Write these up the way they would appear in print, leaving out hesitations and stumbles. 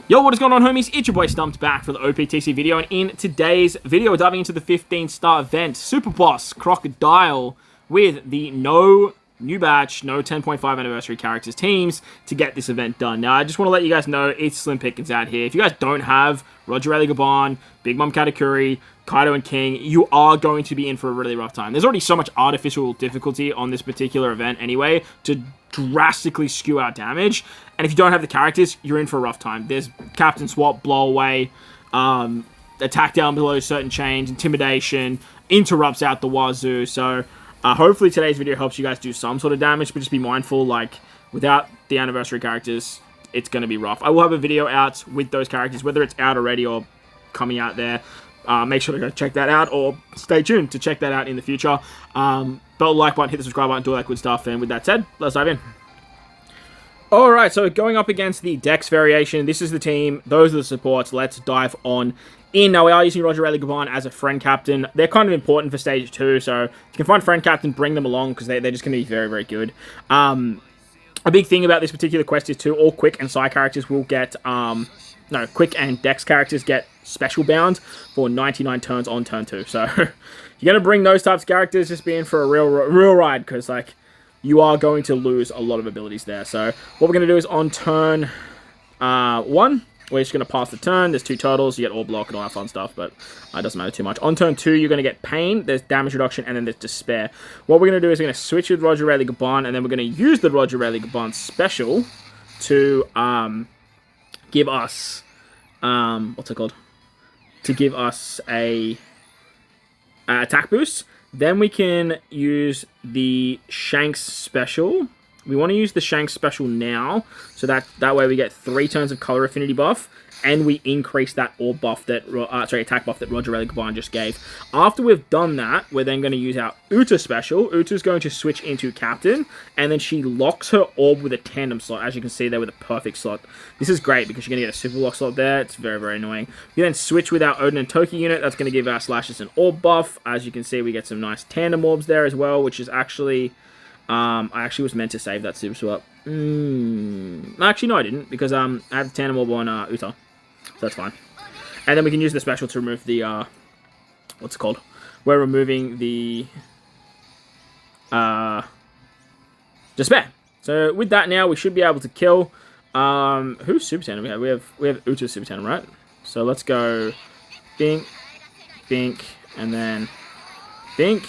Yo, what is going on, homies? It's your boy Stumped back for the OPTC video, and in today's video, we're diving into the 15-star event, Super Boss Crocodile, with the no new batch, no 10.5 anniversary characters teams to get this event done. Now, I just want to let you guys know it's slim pickings out here. If you guys don't have Roger Rally Gaban, Big Mom Katakuri, Kaido and King, you are going to be in for a really rough time. There's already so much artificial difficulty on this particular event anyway to drastically skew out damage. And if you don't have the characters, you're in for a rough time. There's Captain Swap, Blow Away, attack down below certain chains, intimidation, interrupts out the wazoo. So hopefully today's video helps you guys do some sort of damage, but just be mindful, like, without the anniversary characters, it's going to be rough. I will have a video out with those characters, whether it's out already or coming out there. Make sure to go check that out, or stay tuned to check that out in the future. Bell the like button, hit the subscribe button, do all that good stuff. And with that said, let's dive in. Alright, so going up against the Dex variation, this is the team, those are the supports. Let's dive on in. Now, we are using Roger Rally Gaban as a friend captain. They're kind of important for stage 2, so if you can find friend captain, bring them along, because they're just going to be very, very good. A big thing about this particular quest is too, all Quick and Psy characters will get, Quick and Dex characters get special bound for 99 turns on turn 2. So, you're going to bring those types of characters, just be in for a real ride, because, like, you are going to lose a lot of abilities there. So, what we're going to do is on turn 1, we're just going to pass the turn. There's 2 turtles, you get all block and all that fun stuff, but it doesn't matter too much. On turn 2, you're going to get Pain, there's damage reduction, and then there's Despair. What we're going to do is we're going to switch with Roger Rally Gaban, and then we're going to use the Roger Rally Gaban special to give us, to give us a attack boost. Then we can use the Shanks special. We want to use the Shanks special now, so that way we get 3 turns of color affinity buff, and we increase that orb buff that, attack buff that Roger Rally Gaban just gave. After we've done that, we're then going to use our Uta special. Uta's going to switch into Captain, and then she locks her orb with a tandem slot, as you can see there with a perfect slot. This is great because you're going to get a super lock slot there. It's very, very annoying. We then switch with our Odin and Toki unit. That's going to give our slashes an orb buff. As you can see, we get some nice tandem orbs there as well, which is actually... I actually was meant to save that super swap. Actually, no, I didn't, because I have the tandem orb on Uta. So that's fine. And then we can use the special to remove the, what's it called? We're removing the, Despair. So with that now, we should be able to kill, who's Super Tandem we have? We have Uta's Super Tandem, right? So let's go Bink, Bink, and then Bink.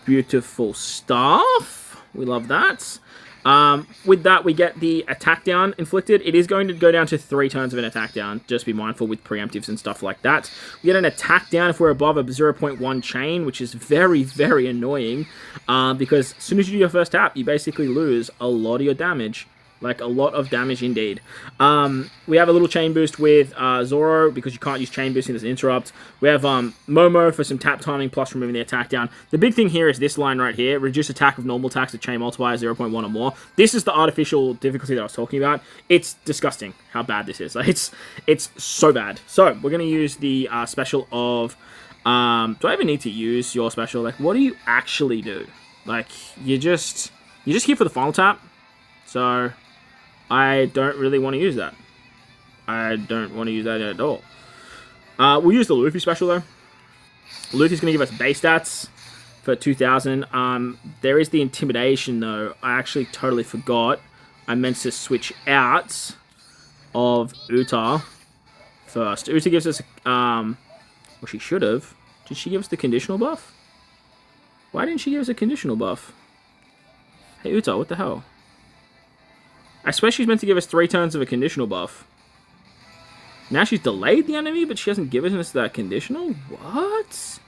Beautiful stuff. We love that. With that, we get the attack down inflicted. It is going to go down to 3 turns of an attack down. Just be mindful with preemptives and stuff like that. We get an attack down if we're above a 0.1 chain, which is very, very annoying. Because as soon as you do your first tap, you basically lose a lot of your damage. Like, a lot of damage indeed. We have a little chain boost with Zoro, because you can't use chain boosting as an interrupt. We have Momo for some tap timing, plus removing the attack down. The big thing here is this line right here. Reduce attack of normal attacks with chain multiplier 0.1 or more. This is the artificial difficulty that I was talking about. It's disgusting how bad this is. Like, it's so bad. So, we're going to use the special of... do I even need to use your special? Like, what do you actually do? Like, you're just here for the final tap. So... I don't really want to use that. I don't want to use that at all. We'll use the Luffy special, though. Luffy's going to give us base stats for 2,000. There is the Intimidation, though. I actually totally forgot. I meant to switch out of Uta first. Uta gives us... well, she should have. Did she give us the conditional buff? Why didn't she give us a conditional buff? Hey, Uta, what the hell? I swear she's meant to give us 3 turns of a conditional buff. Now she's delayed the enemy, but she hasn't given us that conditional? What?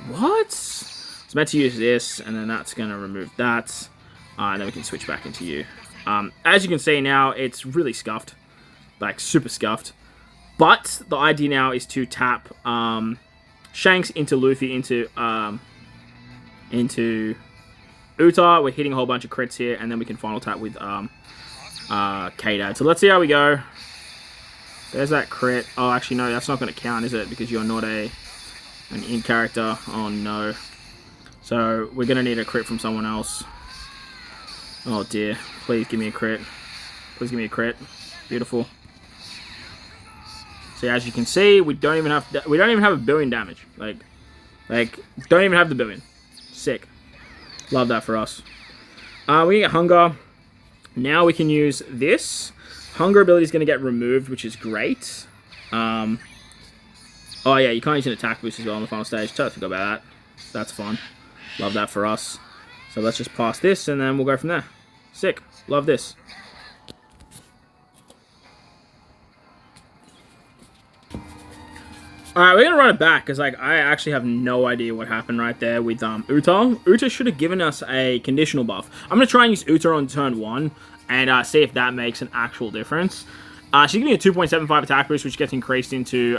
What? It's meant to use this, and then that's going to remove that. And then we can switch back into you. As you can see now, it's really scuffed. Like, super scuffed. But the idea now is to tap Shanks into Luffy into Uta. We're hitting a whole bunch of crits here, and then we can final tap with K-Dad. So let's see how we go. There's that crit. Oh, actually, no, that's not going to count, is it? Because you're not an in character. Oh, no. So we're going to need a crit from someone else. Oh, dear. Please give me a crit. Please give me a crit. Beautiful. So as you can see, we don't even have a billion damage. Like don't even have the billion. Sick. Love that for us. We get hunger. Now we can use this. Hunger ability is going to get removed, which is great. Oh yeah, you can't use an attack boost as well on the final stage. Totally forgot about that. That's fun. Love that for us. So let's just pass this, and then we'll go from there. Sick. Love this. Alright, we're going to run it back, because like I actually have no idea what happened right there with Uta. Uta should have given us a conditional buff. I'm going to try and use Uta on turn 1, and see if that makes an actual difference. She's giving me a 2.75 attack boost, which gets increased into,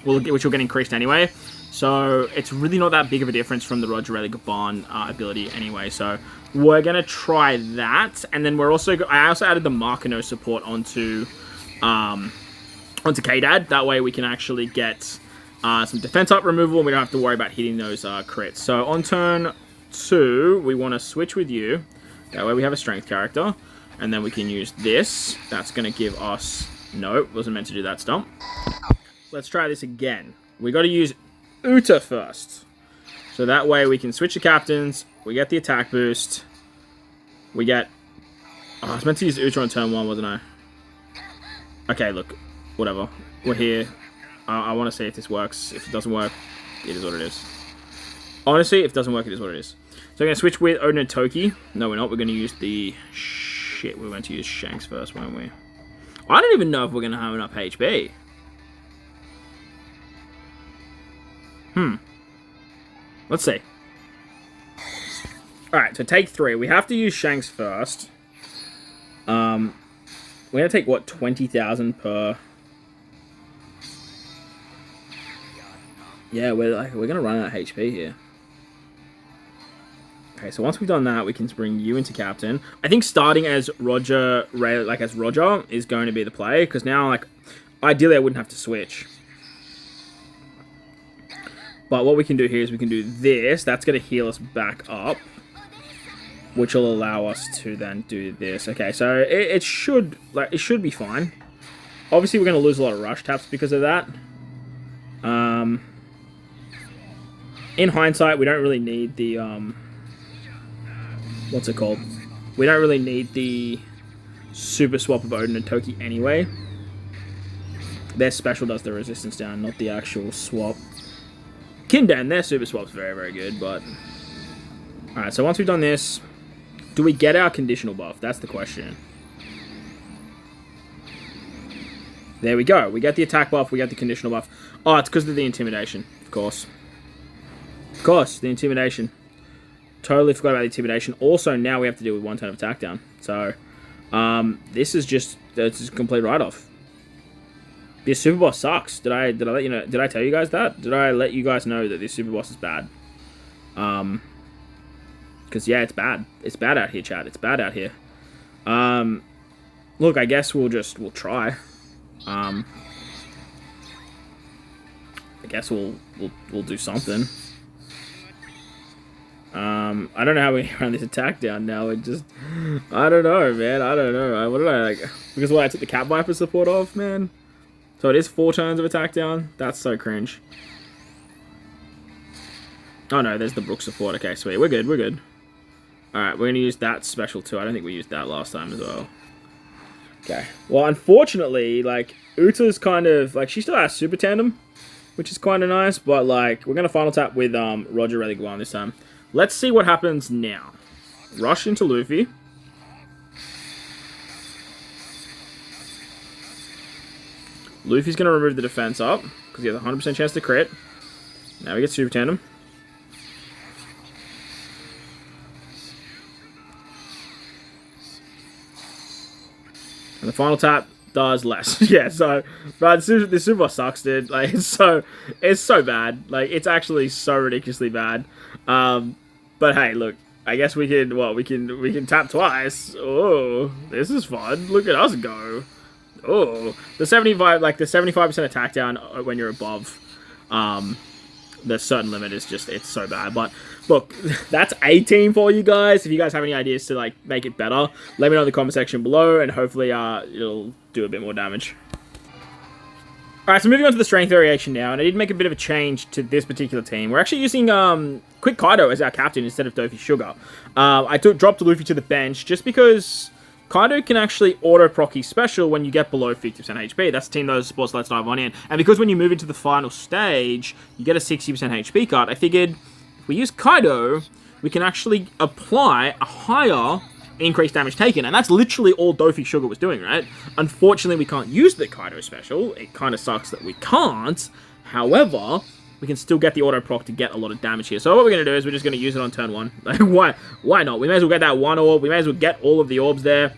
which will get increased anyway. So it's really not that big of a difference from the Roger Relic-Barn ability anyway. So we're going to try that, and then we're also, I also added the Markano support onto K-Dad. That way we can actually get some defense up removal, and we don't have to worry about hitting those crits. So on turn 2, we want to switch with you. That way we have a strength character, and then we can use this. That's going to give us... Nope, wasn't meant to do that stomp. Let's try this again. We got to use Uta first. So that way we can switch the captains, we get the attack boost, we get... Oh, I was meant to use Uta on turn 1, wasn't I? Okay, look. Whatever. We're here. I want to see if this works. If it doesn't work, it is what it is. Honestly, if it doesn't work, it is what it is. So I'm going to switch with Odin and Toki. No, we're not. We're going to use the... Shit, we went to use Shanks first, weren't we? I don't even know if we're going to have enough HP. Let's see. Alright, so take 3. We have to use Shanks first. We're going to take, what, 20,000 per... Yeah, we're going to run out of HP here. Okay, so once we've done that, we can bring you into captain. I think starting as Roger, as Roger is going to be the play, because now, like, ideally I wouldn't have to switch. But what we can do here is we can do this. That's going to heal us back up, which will allow us to then do this. Okay, so it should be fine. Obviously, we're going to lose a lot of rush taps because of that. In hindsight, we don't really need the what's it called? We don't really need the super swap of Odin and Toki anyway. Their special does the resistance down, not the actual swap. Kindan, their super swap's very, very good, but... Alright, so once we've done this, do we get our conditional buff? That's the question. There we go. We get the attack buff, we get the conditional buff. Oh, it's because of the intimidation, of course. Of course, the intimidation. Totally forgot about the intimidation. Also, now we have to deal with 1 turn of attack down. So, this is just a complete write-off. This Super Boss sucks. Did I let you know? Did I tell you guys that? Did I let you guys know that this Super Boss is bad? Because yeah, it's bad. It's bad out here, chat. It's bad out here. Look, I guess we'll try. I guess we'll do something. I don't know how we run this attack down now. It just, I don't know, man. I don't know. What did I like? Because I took the Cat Viper support off, man. So it is 4 turns of attack down. That's so cringe. Oh no, there's the Brook support. Okay, sweet. We're good. We're good. Alright, we're going to use that special too. I don't think we used that last time as well. Okay. Well, unfortunately, like, Uta's kind of, like, she still has Super Tandem, which is kind of nice, but, like, we're going to final tap with Roger Relic-Barn this time. Let's see what happens now. Rush into Luffy. Luffy's going to remove the defense up, because he has a 100% chance to crit. Now we get Super Tandem. And the final tap does less. Yeah, so, but this Super Boss sucks, dude. Like, it's so bad. Like, it's actually so ridiculously bad. But hey, look, I guess we can tap twice. Oh, this is fun. Look at us go. Oh, the 75% attack down when you're above the certain limit is just, it's so bad. But look, that's 18 for you guys. If you guys have any ideas to like make it better, let me know in the comment section below, and hopefully it'll do a bit more damage. Alright, so moving on to the strength variation now, and I did make a bit of a change to this particular team. We're actually using Quick Kaido as our captain instead of Dofi Sugar. I dropped Luffy to the bench just because Kaido can actually auto-proc his special when you get below 50% HP. That's the team those sports let's dive on in. And because when you move into the final stage, you get a 60% HP card, I figured if we use Kaido, we can actually apply a higher increased damage taken, and that's literally all Dofi Sugar was doing, right? Unfortunately, we can't use the Kaido special. It kind of sucks that we can't. However, we can still get the auto proc to get a lot of damage here. So what we're going to do is we're just going to use it on turn 1. Like, why not? We may as well get that 1 orb. We may as well get all of the orbs there.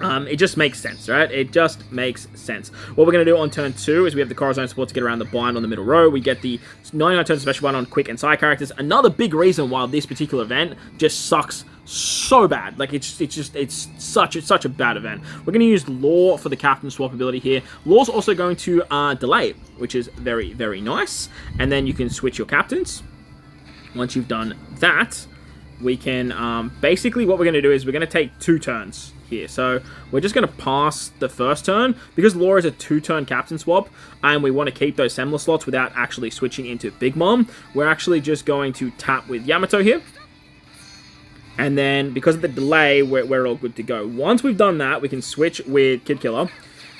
It just makes sense, right? It just makes sense. What we're going to do on turn 2 is we have the Corazon support to get around the bind on the middle row. We get the 99 turn special bind on quick and side characters. Another big reason why this particular event just sucks so bad. Like, it's such a bad event. We're going to use Law for the captain swap ability here. Law's also going to delay, which is very, very nice. And then you can switch your captains. Once you've done that, we can basically what we're going to do is we're going to take 2 turns here. So we're just going to pass the first turn because Law is a 2-turn captain swap and we want to keep those Semler slots without actually switching into Big Mom. We're actually just going to tap with Yamato here. And then because of the delay, we're all good to go. Once we've done that, we can switch with Kid Killer.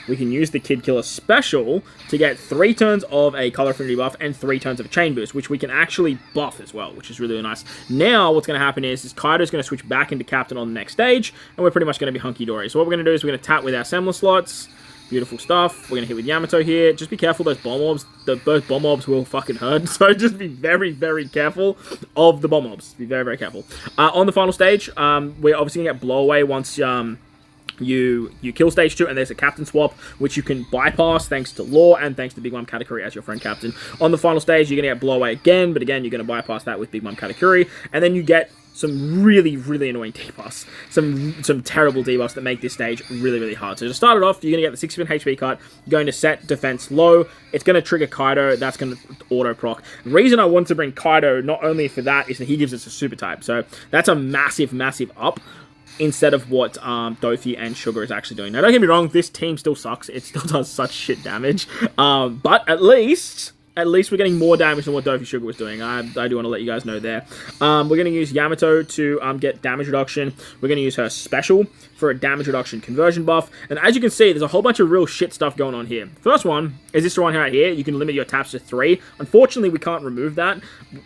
We can use the Kid Killer special to get 3 turns of a color affinity buff and 3 turns of a chain boost, which we can actually buff as well, which is really, really nice. Now, what's going to happen is Kaido's going to switch back into captain on the next stage, and we're pretty much going to be hunky-dory. So what we're going to do is we're going to tap with our Semler slots. Beautiful stuff. We're going to hit with Yamato here. Just be careful, those bomb orbs. Both bomb orbs will fucking hurt. So just be very, very careful of the bomb orbs. Be very, very careful. On the final stage, we're obviously going to get blow away once you kill stage 2, and there's a captain swap, which you can bypass thanks to Law and thanks to Big Mom Katakuri as your friend captain. On the final stage, you're going to get blow away again, but again, you're going to bypass that with Big Mom Katakuri, and then you get some really, really annoying debuffs. Some terrible debuffs that make this stage really, really hard. So to start it off, you're going to get the 60% HP cut. You're going to set defense low. It's going to trigger Kaido. That's going to auto-proc. The reason I want to bring Kaido, not only for that, is that he gives us a super type. So that's a massive, massive up instead of what Dofi and Sugar is actually doing. Now, don't get me wrong, this team still sucks. It still does such shit damage. But at least we're getting more damage than what Dofi Sugar was doing. I do want to let you guys know there. We're going to use Yamato to get damage reduction. We're going to use her special for a damage reduction conversion buff. And as you can see, there's a whole bunch of real shit stuff going on here. First one is this one right here. You can limit your taps to 3. Unfortunately, we can't remove that.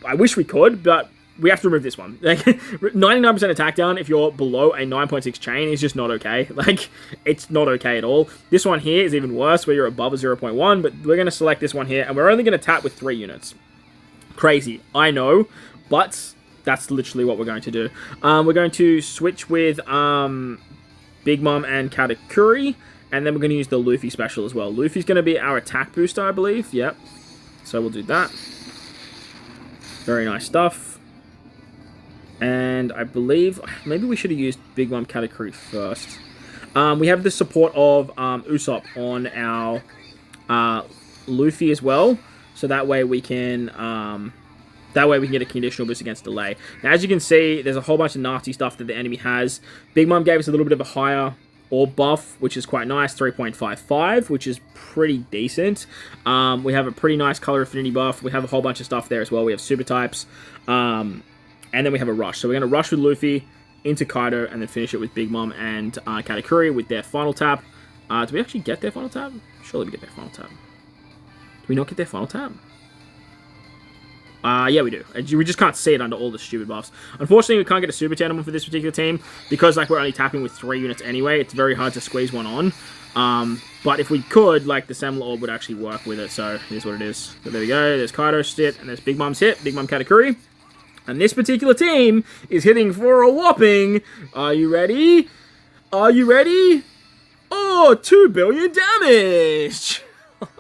I wish we could, but we have to remove this one. Like, 99% attack down if you're below a 9.6 chain is just not okay. Like, it's not okay at all. This one here is even worse, where you're above a 0.1, but we're going to select this one here, and we're only going to tap with 3 units. Crazy, I know, but that's literally what we're going to do. We're going to switch with Big Mom and Katakuri, and then we're going to use the Luffy special as well. Luffy's going to be our attack booster, I believe. Yep. So we'll do that. Very nice stuff. And I believe maybe we should have used Big Mom Katakuri first. We have the support of Usopp on our Luffy as well, so that way we can get a conditional boost against delay. Now, as you can see, there's a whole bunch of nasty stuff that the enemy has. Big Mom gave us a little bit of a higher orb buff, which is quite nice, 3.55, which is pretty decent. We have a pretty nice color affinity buff. We have a whole bunch of stuff there as well. We have super types. And then we have a rush. So we're going to rush with Luffy into Kaido and then finish it with Big Mom and Katakuri with their final tap. Do we actually get their final tap? Surely we get their final tap. Do we not get their final tap? Yeah, we do. We just can't see it under all the stupid buffs. Unfortunately, we can't get a super tandem for this particular team because, like, we're only tapping with 3 units anyway. It's very hard to squeeze one on. But if we could, like, the Semler Orb would actually work with it. So here's what it is. So there we go. There's Kaido's hit and there's Big Mom's hit. Big Mom Katakuri. And this particular team is hitting for a whopping, are you ready? Are you ready? Oh, 2 billion damage!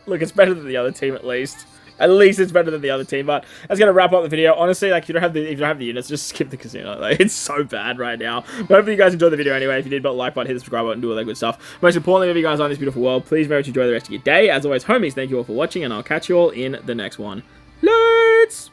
Look, it's better than the other team at least. At least it's better than the other team, but that's going to wrap up the video. Honestly, like, if you don't have the units, just skip the casino. Like, it's so bad right now. But hopefully you guys enjoyed the video anyway. If you did, but like button, hit the subscribe button, do all that good stuff. Most importantly, if you guys are in this beautiful world, please very much enjoy the rest of your day. As always, homies, thank you all for watching, and I'll catch you all in the next one. Let's